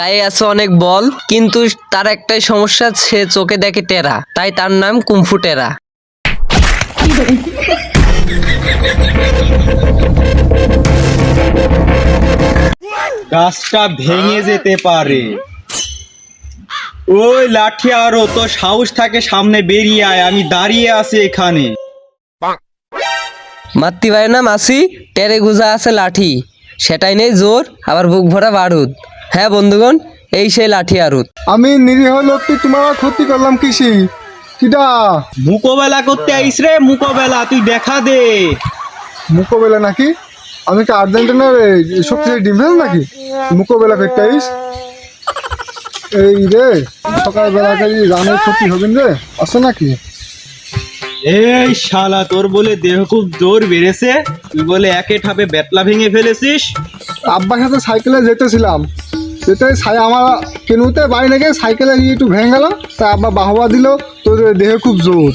গায়ে আছে অনেক বল, কিন্তু তার একটাই সমস্যা, সে চোখে দেখে টেরা, তাই তার নাম কুমফু টেরা। গাছটা ভেঙে যেতে পারে। ওই লাঠি, আরো তো সাহস থাকে সামনে বেরিয়ে আয়, আমি দাঁড়িয়ে আছি এখানে। মাতৃ ভাই না মাসি, টেরে গুজা আছে লাঠি, সেটাই নেই জোর, আবার বুক ভরা বারুদ। হ্যাঁ বন্ধুগণ, এই সেই লাঠি আরুদ। আমি নিরীহ লোকটি তোমার ক্ষতি করলাম কিসি? কিডা? মোকাবেলা করতে আইস রে, মোকাবেলা তুই দেখা দে। মোকাবেলা নাকি? আমি কি আর্জেন্টিনার সবচেয়ে ডিফেন্স নাকি মোকাবেলা করতে আইস? এই রে, সকালবেলা রানের ক্ষতি হবেন রে, আছে নাকি? এই শালা, তোর বলে দেহ খুব জোর বেড়েছে, তুই বলে একে ঠাপে বেতলা ভেঙে ফেলেছিস। আব্বার সাথে সাইকেলে যেতেছিলাম, সেটাই আমার কেনুতে বাড়ি লেগে সাইকেলে গিয়ে একটু ভেঙে গেল, তাই আব্বা বাহবা দিল, তোর দেহ খুব জোর।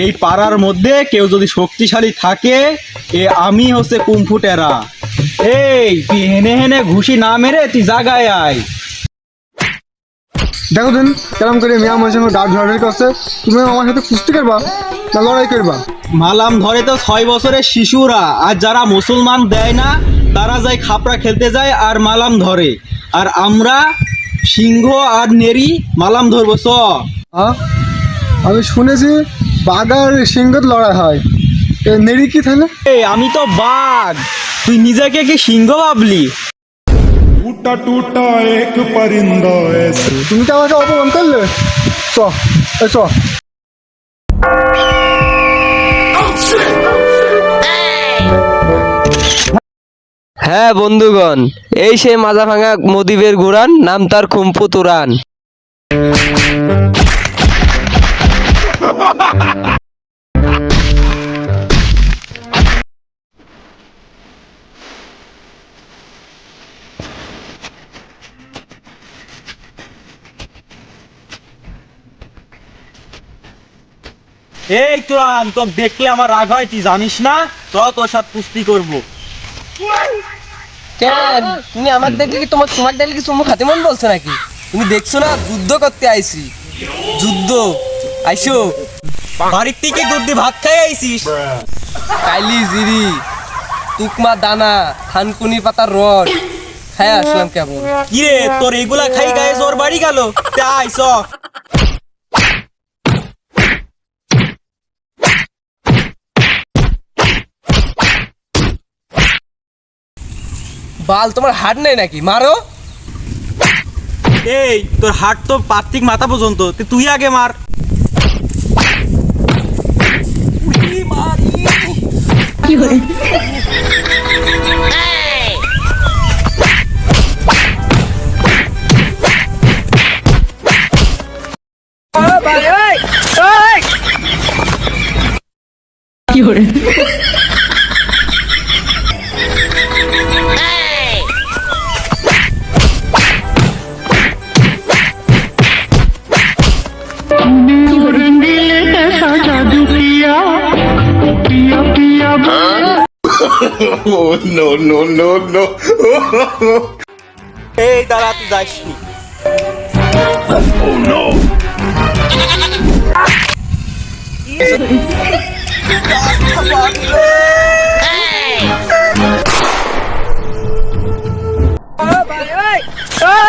এই পাড়ার মধ্যে কেউ যদি শক্তিশালী থাকে, আমি হচ্ছে কুমফু টেরা। এই তুই হেনে হেনে ঘুষি না মেরে তুই জাগায় আয়। দেখো দিন কেরম করে মেয়া আমার সঙ্গে ডাক ঝড়ের কাছে, তুমি আমার সাথে কুস্তি করবা না লড়াই করবা? মালাম ধরে তো 6 বছরের শিশুরা, আর যারা মুসলমান দেয় না তারা যায় খাপড়া খেলতে যায় আর মালাম ধরে, আর আমরা সিংহ আর নেরি মালাম ধরবো। হ্যাঁ, আমি শুনেছি বাঘার সিংহত লড়াই হয়, নেড়ি কি তাহলে? আমি তো বাঘ, তুই নিজেকে কি সিংহ ভাবলি? टूटा टूटा एक परिंदा ऐसे। তুমি তো আমাকে অপমান করলে। চ এই চ। হ্যাঁ বন্ধুগণ, এই সেই মাজা ভাঙা মদিবের গুরান, নাম তার কুমফু তুরান। এই তুরান, তোকে দেখলে আমার রাগ হয়, তুই জানিস না? তোর সাথে কুস্তি করবো। কেন তুমি আমার দেখলে কি তোমার দেখলে কি চুম্বু খাতে মন বলছো নাকি? তুমি দেখছো না যুদ্ধ করতে আইছি, যুদ্ধ আইসো। বাড়ির থেকে দুধ দিয়ে ভাত খাই আইছিস? কাইলি জিরি, তুকমা দানা, থানকুনি পাতার রস খাই আসলাম কেবল। কিরে, তোর এগুলা খাই গায়ে জ্বর বাড়ি গেল? আইস বাল, তোমার হাট নেই নাকি? মারো। এই তোর হাট তো পাত্তিক মাথা পর্যন্ত, তুই আগে মার। Oh no no no no! এই দাঁড়া, তুই যাসনি। Oh no!